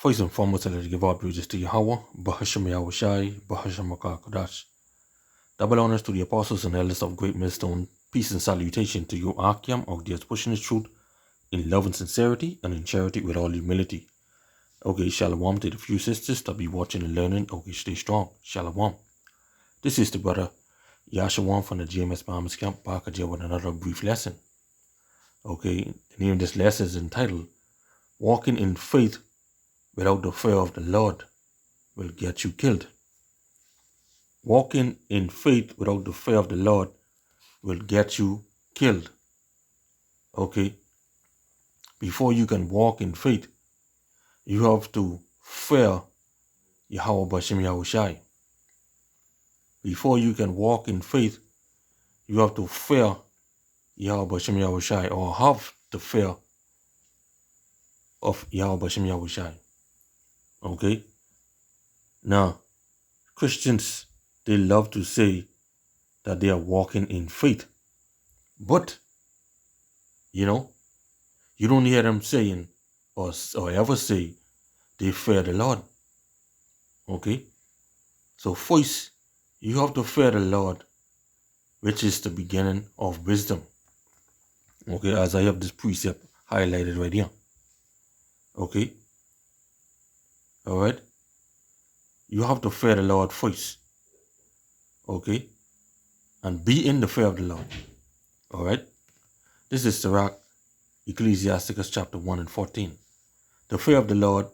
First and foremost, I'd like to give all praises to Yahweh, Bahasham Yahushai, Bahasham Makah Kodash. Double honors to the apostles and elders of Great Millstone. Peace and salutation to you, Qam, of the pushing the truth in love and sincerity and in charity with all humility. Okay, Shalom to the few sisters that be watching and learning. Okay, stay strong. Shalom. This is the brother Yasharahla from the GMS Bahamas Camp, back again with another brief lesson. Okay, the name of this lesson is entitled, Walking in Faith Without the Fear of the Lord Will Get You Killed. Walking in faith without the fear of the Lord will get you killed. Okay? Before you can walk in faith, you have to fear Yahweh Bashem Yahushai. Before you can walk in faith, you have to fear Yahweh Bashem Yahushai, or have the fear of Yahweh Bashem Yahushai. Okay? Now, Christians, they love to say that they are walking in faith. But, you don't hear them saying or ever say they fear the Lord. Okay? So first, you have to fear the Lord, which is the beginning of wisdom. Okay, as I have this precept highlighted right here. Okay? Alright? You have to fear the Lord first. Okay? And be in the fear of the Lord. Alright? This is Sirach, Ecclesiasticus chapter 1 and 14. The fear of the Lord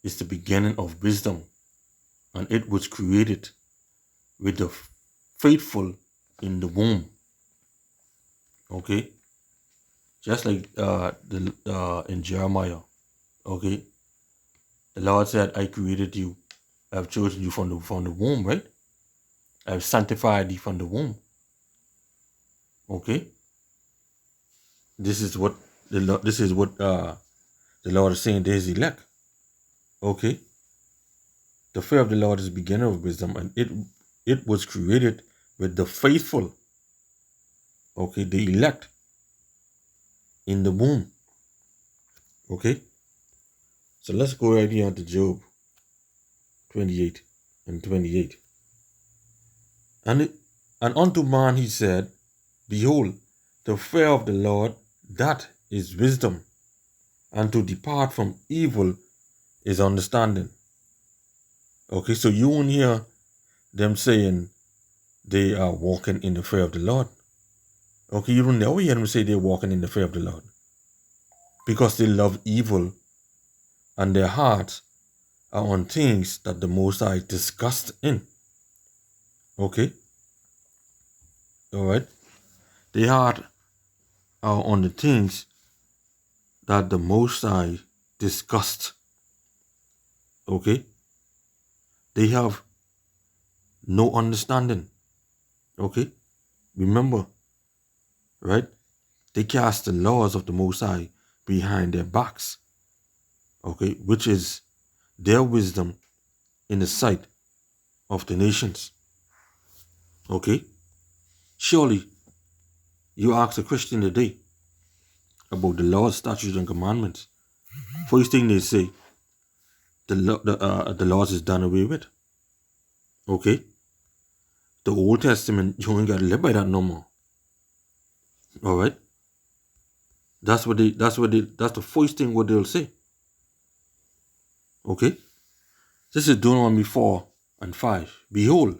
is the beginning of wisdom, and it was created with the faithful in the womb. Okay? Just like in Jeremiah. Okay? The Lord said, I created you. I have chosen you from the womb, right? I have sanctified you from the womb. Okay? This is what the Lord is saying to his elect. Okay? The fear of the Lord is the beginning of wisdom, and it was created with the faithful. Okay, the elect in the womb. Okay? So let's go right here to Job 28 and 28. And unto man he said, Behold, the fear of the Lord, that is wisdom, and to depart from evil is understanding. Okay, so you won't hear them saying they are walking in the fear of the Lord. Okay, you don't never hear them say they're walking in the fear of the Lord, because they love evil and their hearts are on things that the Most High disgust in. Okay? Alright? Their heart are on the things that the Most High disgust. Okay? They have no understanding. Okay? Remember, right? They cast the laws of the Most High behind their backs. Okay? Which is their wisdom in the sight of the nations. Okay? Surely, you ask a Christian today about the laws, statutes, and commandments. First thing they say, the laws is done away with. Okay? The Old Testament, you ain't got to live by that no more. Alright? That's the first thing what they'll say. Okay? This is Deuteronomy 4 and 5. Behold,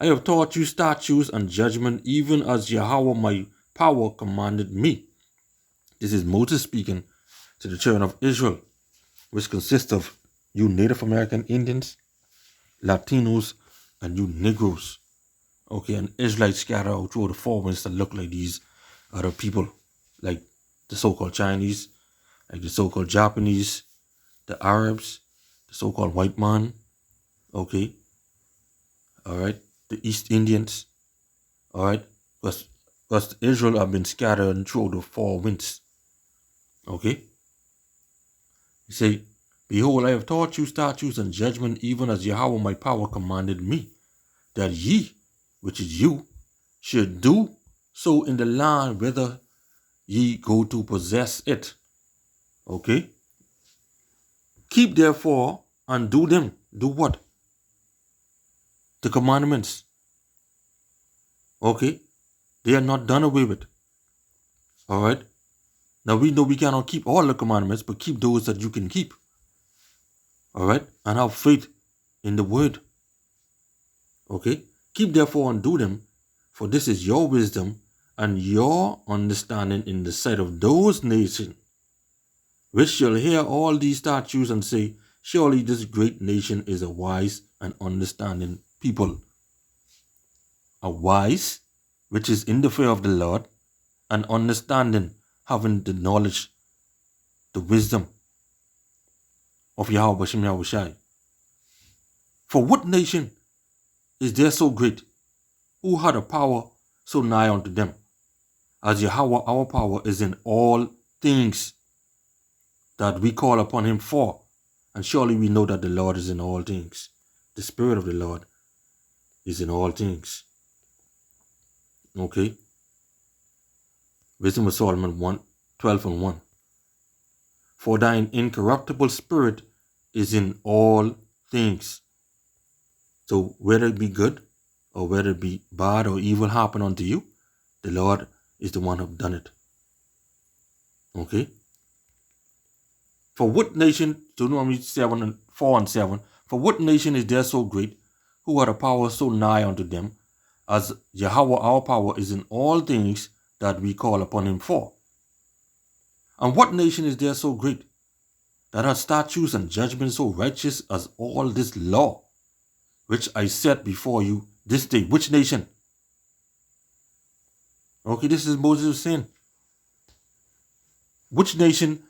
I have taught you statutes and judgment, even as Yahweh my power commanded me. This is Moses speaking to the children of Israel, which consists of you Native American Indians, Latinos, and you Negroes. Okay, and Israelites scattered out through the four winds that look like these other people, like the so-called Chinese, like the so-called Japanese, the Arabs, the so-called white man. Okay, all right, the East Indians. All right, because Israel have been scattered through the four winds. Okay, you say, Behold, I have taught you statutes and judgment, even as Yahweh my power commanded me, that ye, which is you, should do so in the land whither ye go to possess it. Okay? Keep therefore and do them. Do what? The commandments. Okay? They are not done away with. Alright? Now we know we cannot keep all the commandments, but keep those that you can keep. Alright? And have faith in the word. Okay? Keep therefore and do them, for this is your wisdom and your understanding in the sight of those nations, which shall hear all these statutes and say, surely this great nation is a wise and understanding people. A wise, which is in the fear of the Lord, and understanding, having the knowledge, the wisdom of Yahweh Bashem Yahushai. For what nation is there so great, who had a power so nigh unto them, as Yahweh our power is in all things that we call upon him for? And surely we know that the Lord is in all things. The Spirit of the Lord is in all things. Okay? Wisdom of Solomon 12:1. For thine incorruptible spirit is in all things. So whether it be good or whether it be bad or evil happen unto you, the Lord is the one who have done it. Okay? For what nation, Deuteronomy 4:7, for what nation is there so great, who had a power so nigh unto them, as Yahweh our power is in all things that we call upon him for? And what nation is there so great, that hath statutes and judgments so righteous as all this law, which I set before you this day? Which nation? Okay, this is Moses saying. Which nation,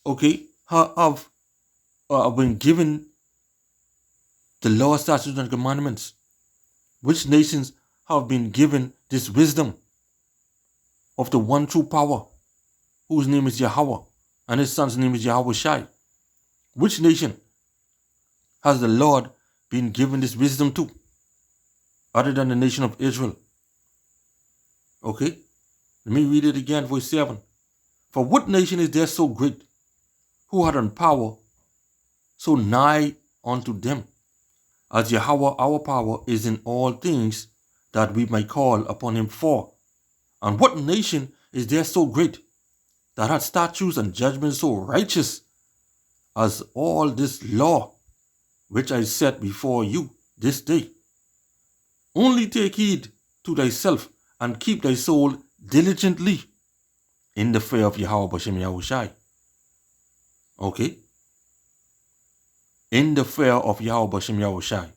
okay, have been given the law, statutes, and commandments? Which nations have been given this wisdom of the one true power, whose name is Yahweh, and his son's name is Yahweh Shai? Which nation has the Lord been given this wisdom to, other than the nation of Israel? Okay, let me read it again, verse 7. For what nation is there so great, who had on power so nigh unto them, as Yahweh our power is in all things that we might call upon him for? And what nation is there so great, that hath statutes and judgments so righteous as all this law, which I set before you this day? Only take heed to thyself, and keep thy soul diligently in the fear of Yahweh Bashem Yahushai. Okay? In the fear of Yahweh Bashem Yahushai.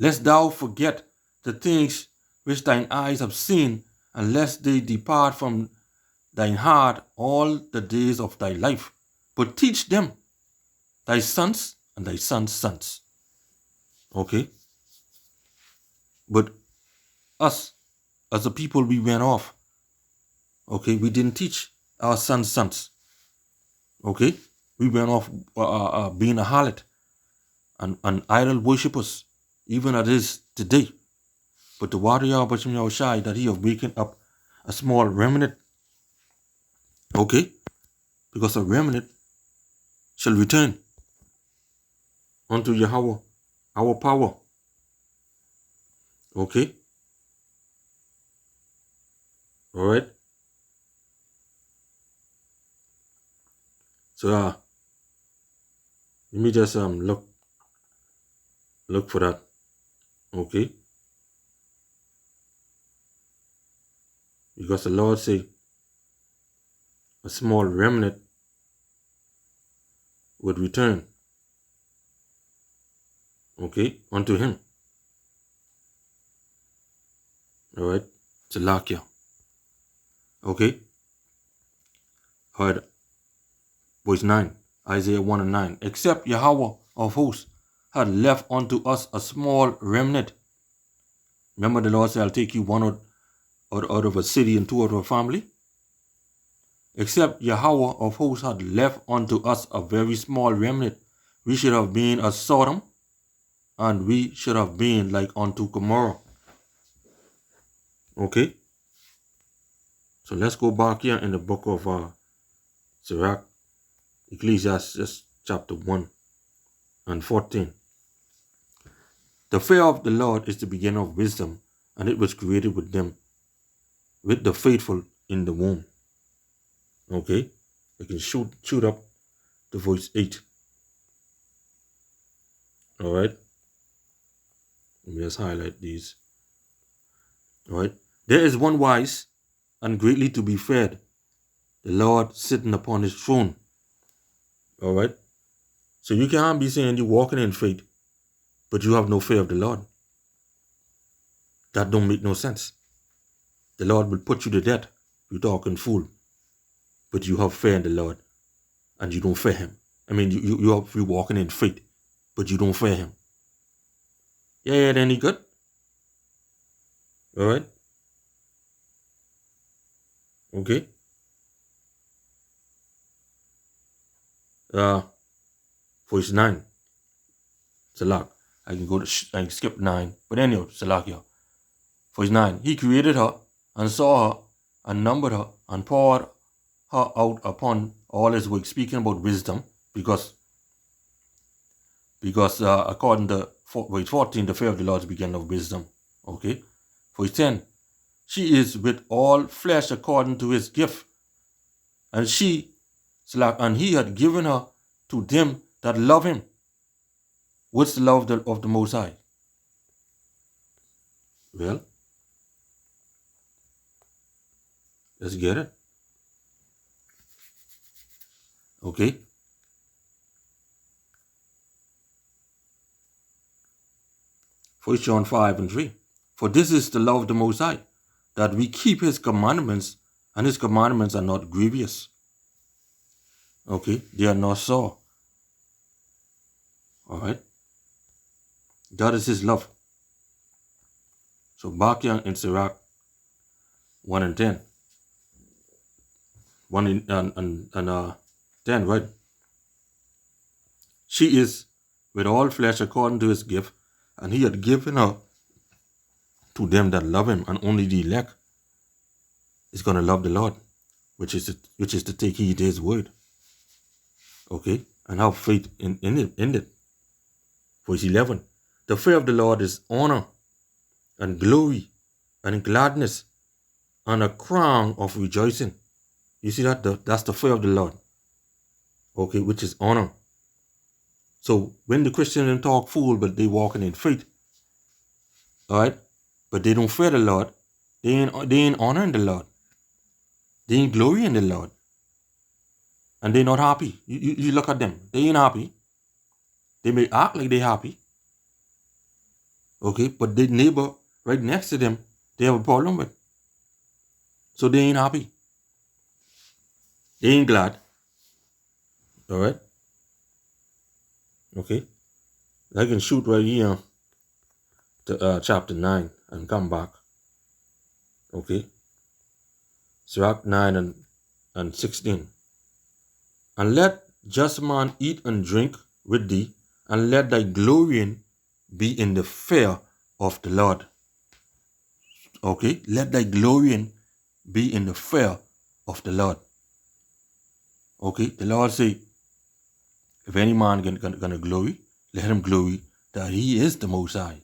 Lest thou forget the things which thine eyes have seen, and lest they depart from thine heart all the days of thy life. But teach them thy sons and thy sons' sons. Okay? But us, as a people, we went off. Okay? We didn't teach our sons' sons. Okay? We went off being a harlot and idol worshippers, even as it is today. But the warrior of Bashem Yahushai, that he have wakened up a small remnant. Okay? Because a remnant shall return unto Yahweh, our power. Okay? Alright? So let me just look for that. Okay? Because the Lord say a small remnant would return. Okay? Unto him. Alright? Salakia. Okay? Alright. Verse 9. Isaiah 1:9. Except Yahweh of hosts had left unto us a small remnant. Remember the Lord said, I'll take you one out of a city and two out of a family. Except Yahweh of hosts had left unto us a very small remnant, we should have been as Sodom, and we should have been like unto Gomorrah. Okay? So let's go back here in the book of Sirach Ecclesiastes chapter 1 and 14. The fear of the Lord is the beginning of wisdom, and it was created with them, with the faithful in the womb. Okay? You can shoot up to verse 8. Alright? Let me just highlight these. Alright? There is one wise and greatly to be feared, the Lord sitting upon his throne. Alright? So you can't be saying you're walking in faith, but you have no fear of the Lord. That don't make no sense. The Lord will put you to death. You're talking fool. But you have fear in the Lord, and you don't fear him. I mean, you're walking in faith, but you don't fear him. Yeah, then he good. Alright? Okay? Verse 9. Salak. I can skip 9. But anyway, Salak, yeah. Verse 9. He created her, and saw her, and numbered her, and poured her out upon all his works, speaking about wisdom, because according to verse 14, the fear of the Lord is the beginning of wisdom. Okay? Verse 10. She is with all flesh according to his gift, and he had given her to them that love him. What's the love of the Most High? Well, let's get it. Okay? First John 5 and 3. For this is the love of the Most High, that we keep his commandments, and his commandments are not grievous. Okay? They are not sore. Alright? That is his love. So back here in Sirach 1 and 10. 1 and 10, right? She is with all flesh according to his gift, and he had given her to them that love him, and only the elect is going to love the Lord, which is to take heed to his word. Okay? And have faith in it. Verse 11. The fear of the Lord is honor and glory and gladness and a crown of rejoicing. You see that? That's the fear of the Lord. Okay, which is honor. So when the Christians talk fool, but they walking in faith, all right, but they don't fear the Lord, they ain't honoring the Lord, they ain't glorying the Lord, and they're not happy. You look at them, they ain't happy. They may act like they're happy, okay, but the neighbor right next to them, they have a problem with. So they ain't happy. They ain't glad. All right. Okay. I can shoot right here to chapter 9 and come back. Okay. Sirach 9 and 16. And let just man eat and drink with thee, and let thy glorying be in the fear of the Lord. Okay. Let thy glorying be in the fear of the Lord. Okay. The Lord say, if any man gonna glory, let him glory that he is the Most High.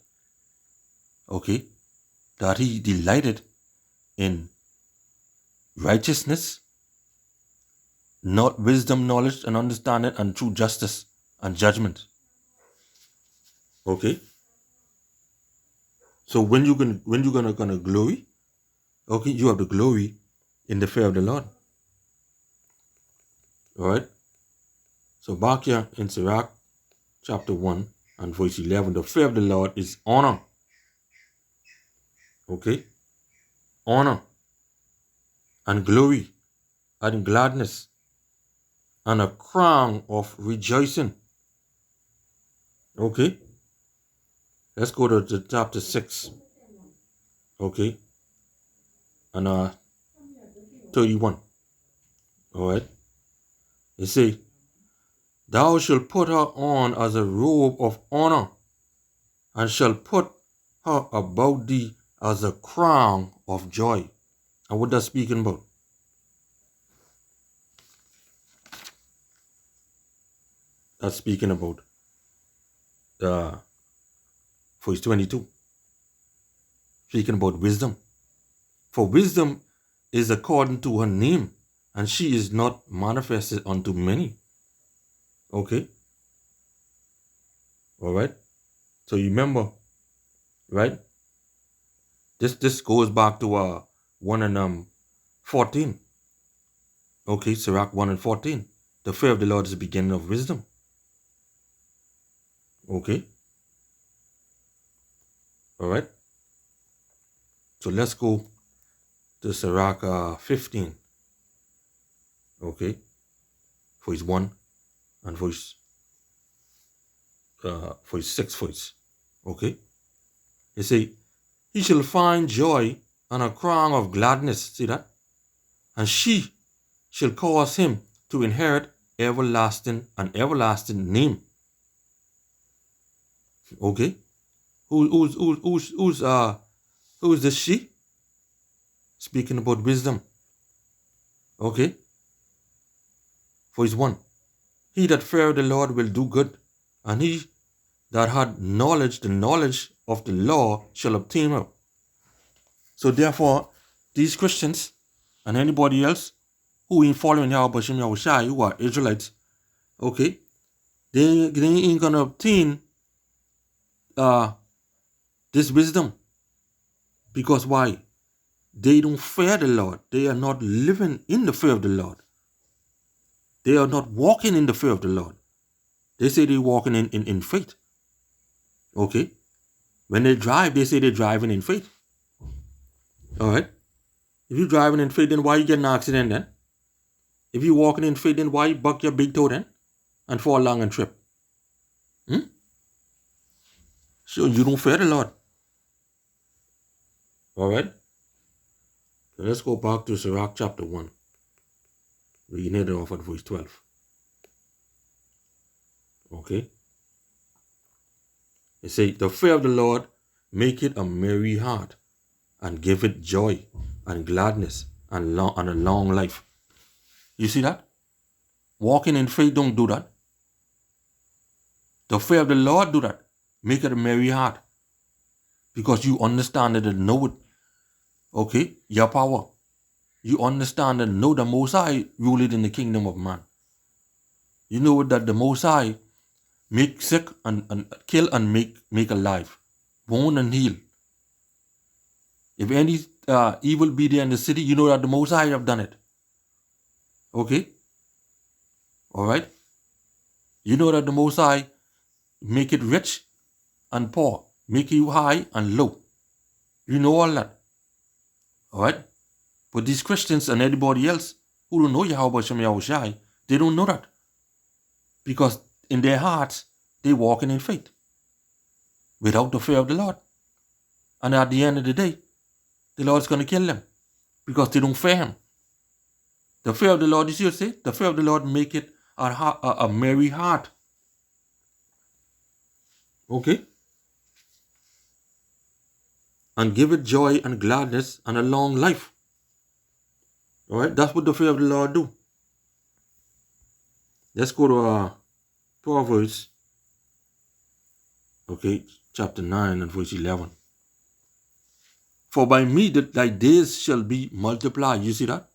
Okay? That he delighted in righteousness, not wisdom, knowledge, and understanding, and true justice and judgment. Okay? So when you gonna glory, okay, you have the glory in the fear of the Lord. Alright? So back here in Sirach chapter 1 and verse 11, the fear of the Lord is honor. Okay? Honor and glory and gladness and a crown of rejoicing. Okay? Let's go to chapter 6. Okay? And 31. Alright? It say, thou shalt put her on as a robe of honor, and shall put her about thee as a crown of joy. And what that's speaking about? That's speaking about verse 22. Speaking about wisdom. For wisdom is according to her name, and she is not manifested unto many. Okay? Alright? So you remember, right? This goes back to 1 and 14. Okay, Sirach 1 and 14. The fear of the Lord is the beginning of wisdom. Okay? Alright? So let's go to Sirach 15. Okay? Verse 1 and verse 6 verse. Okay? They say, he shall find joy and a crown of gladness. See that? And she shall cause him to inherit everlasting name. Okay? Who's this she? Speaking about wisdom. Okay? Verse 1. He that feareth the Lord will do good, and he that had knowledge, the knowledge of the law shall obtain her. So therefore, these Christians and anybody else who ain't following Yahweh Shem Yahushai, who are Israelites, okay, they ain't gonna obtain this wisdom. Because why? They don't fear the Lord. They are not living in the fear of the Lord. They are not walking in the fear of the Lord. They say they're walking in faith. Okay? When they drive, they say they're driving in faith. Alright? If you're driving in faith, then why you get an accident then? If you're walking in faith, then why you buck your big toe then? And fall along and trip? So you don't fear the Lord. Alright? So let's go back to Sirach chapter 1. We need it off at verse 12. Okay? It says, the fear of the Lord make it a merry heart, and give it joy and gladness and a long life. You see that? Walking in faith don't do that. The fear of the Lord do that. Make it a merry heart. Because you understand it and know it. Okay? Your power. You understand and know the Most High ruled in the kingdom of man. You know that the Most High make sick and kill and make alive. Wound and heal. If any evil be there in the city, you know that the Most High have done it. Okay? Alright? You know that the Most High make it rich and poor. Make you high and low. You know all that. Alright? But these Christians and anybody else who don't know Yahweh Shem Yahushai, they don't know that. Because in their hearts, they walking in faith. Without the fear of the Lord. And at the end of the day, the Lord's going to kill them. Because they don't fear him. The fear of the Lord, you see what I say? The fear of the Lord make it a merry heart. Okay? And give it joy and gladness and a long life. Alright? That's what the fear of the Lord do. Let's go to Proverbs. Okay, chapter 9 and verse 11. For by me thy days shall be multiplied. You see that?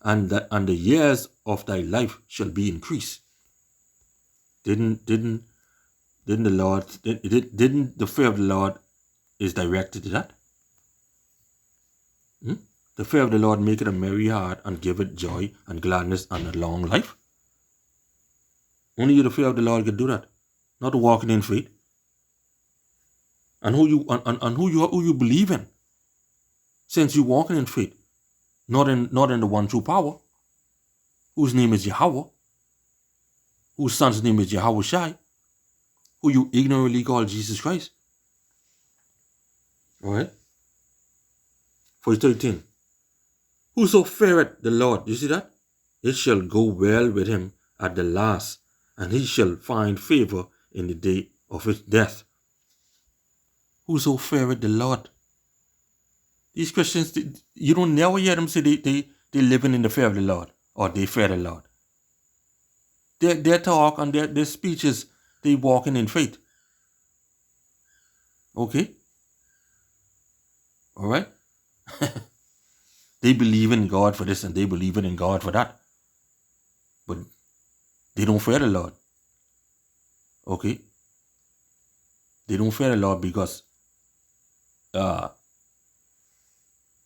And the years of thy life shall be increased. Didn't the Lord, didn't the fear of the Lord is directed to that? The fear of the Lord make it a merry heart and give it joy and gladness and a long life. Only the fear of the Lord can do that. Not walking in faith. And who you believe in. Since you walking in faith. Not in the one true power. Whose name is Yahweh. Whose son's name is Yahweh Shai. Who you ignorantly call Jesus Christ. Alright? Verse 13. Whoso feareth the Lord, you see that? It shall go well with him at the last, and he shall find favor in the day of his death. Whoso feareth the Lord. These Christians, you don't never hear them say they living in the fear of the Lord, or they fear the Lord. Their talk and their speeches, they walking in faith. Okay? All right? They believe in God for this and they believe in God for that. But they don't fear the Lord. Okay? They don't fear the Lord because they're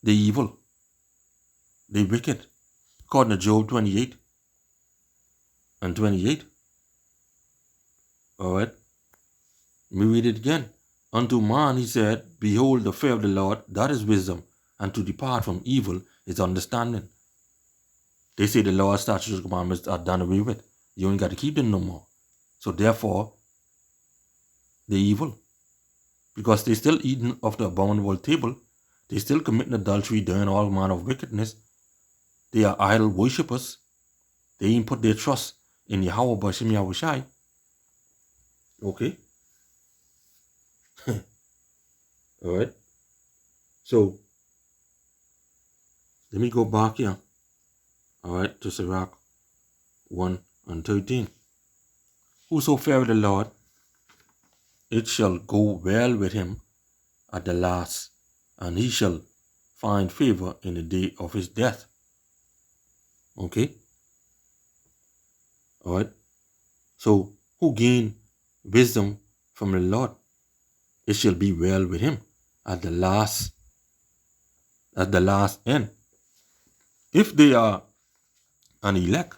evil. They're wicked. According to Job 28 and 28. All right? Let me read it again. Unto man he said, behold, the fear of the Lord, that is wisdom, and to depart from evil is understanding. They say the Lord's statutes and commandments are done away with. You ain't got to keep them no more. So therefore, they're evil. Because they still eating of the abominable table. They still committing adultery, doing all manner of wickedness. They are idol worshippers. They ain't put their trust in Yahweh Bashim Yahushai. Okay? Alright? So, let me go back here. Alright, to Sirach 1 and 13. Whoso feareth the Lord, it shall go well with him at the last, and he shall find favor in the day of his death. Okay? Alright? So, who gain wisdom from the Lord, it shall be well with him at the last end. If they are an elect,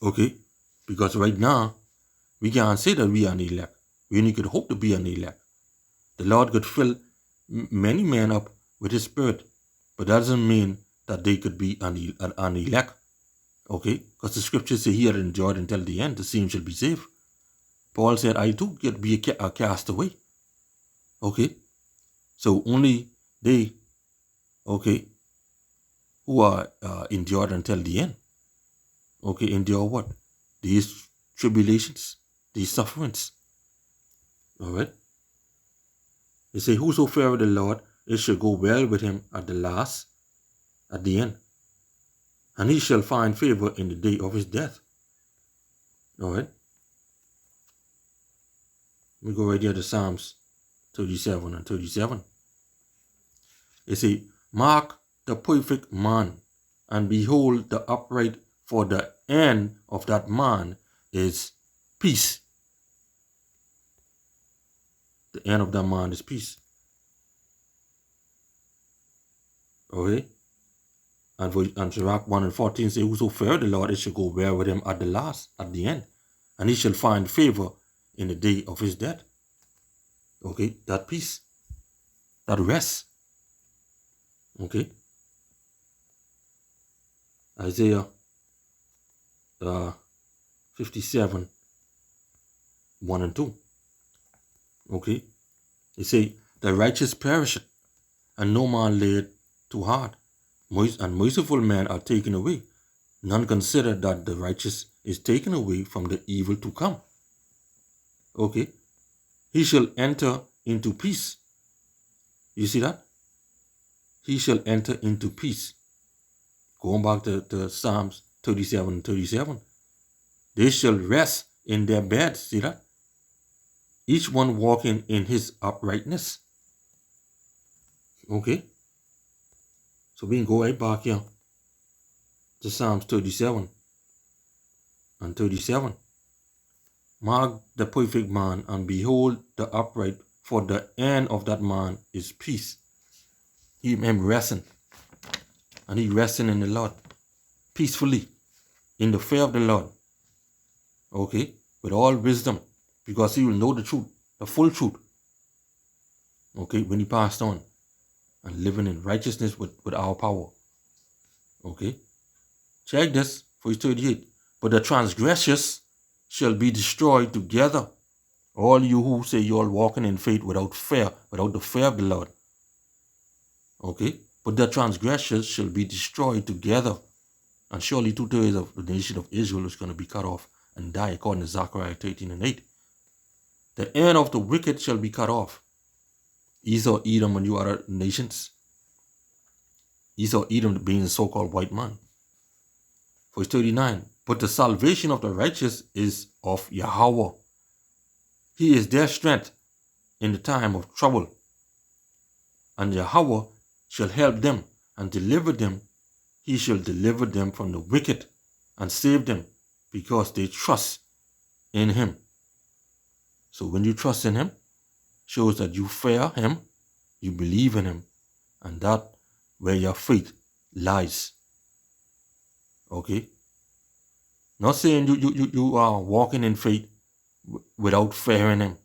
okay, because right now, we can't say that we are an elect. We only could hope to be an elect. The Lord could fill many men up with his spirit, but that doesn't mean that they could be an elect. Okay? Because the scriptures say, he that endured until the end, the same shall be saved. Paul said, I too get be a castaway. Okay? So only they, okay, who are endured until the end. Okay, endure what? These tribulations, these sufferings. Alright? They say, whoso feareth the Lord, it shall go well with him at the end. And he shall find favor in the day of his death. Alright? Let me go right here to Psalms 37 and 37. They say, mark the perfect man, and behold the upright, for the end of that man is peace. The end of that man is peace. Okay? And Sirach 1 and 14 say, whoso fear the Lord, it shall go well with him at the end. And he shall find favor in the day of his death. Okay? That peace. That rest. Okay? Isaiah 57, 1 and 2. Okay? They say, the righteous perisheth, and no man lay it to heart. And merciful men are taken away. None consider that the righteous is taken away from the evil to come. Okay? He shall enter into peace. You see that? He shall enter into peace. Going back to Psalms 37 and 37. They shall rest in their beds. See that? Each one walking in his uprightness. Okay? So we can go right back here to Psalms 37 and 37. Mark the perfect man, and behold the upright, for the end of that man is peace. Him resting. And he resting in the Lord. Peacefully. In the fear of the Lord. Okay? With all wisdom. Because he will know the truth. The full truth. Okay? When he passed on. And living in righteousness with our power. Okay? Check this. Verse 38. But the transgressors shall be destroyed together. All you who say you're walking in faith without fear. Without the fear of the Lord. Okay? But the transgressors shall be destroyed together. And surely 2/3 of the nation of Israel is going to be cut off and die, according to Zechariah 13 and 8. The end of the wicked shall be cut off. Esau, Edom, and you other nations. Esau, Edom being the so-called white man. Verse 39. But the salvation of the righteous is of Yahweh. He is their strength in the time of trouble. And Yahweh shall help them and deliver them. He shall deliver them from the wicked and save them, because they trust in him. So when you trust in him, shows that you fear him, you believe in him, and that where your faith lies. Okay? Not saying you are walking in faith without fearing him.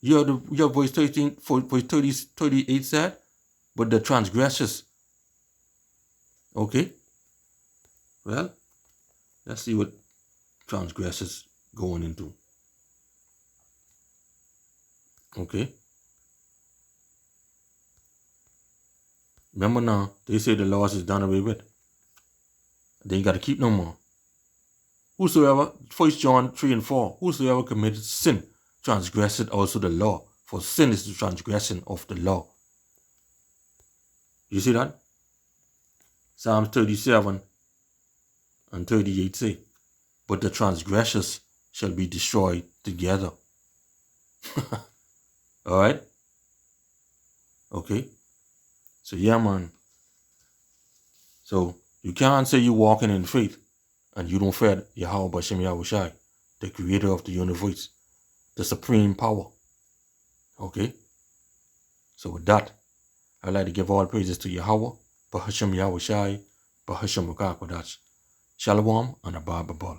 Your verse 13, verse 38 said, but the transgressors. Okay? Well, let's see what transgressors going into. Okay? Remember now, they say the laws is done away with. Then you got to keep no more. Whosoever, 1 John 3 and 4, whosoever committed sin transgressed also the law, for sin is the transgression of the law. You see that? Psalms 37 and 38 say, but the transgressors shall be destroyed together. Alright? Okay? So yeah, man. So you can't say you're walking in faith and you don't fear Yahweh Bashem Yahushai, the creator of the universe, the supreme power. Okay? So with that, I'd like to give all praises to Yahweh, Bahashem Yahushai, Bahashem Makakwadash, Shalom and Abba Babal.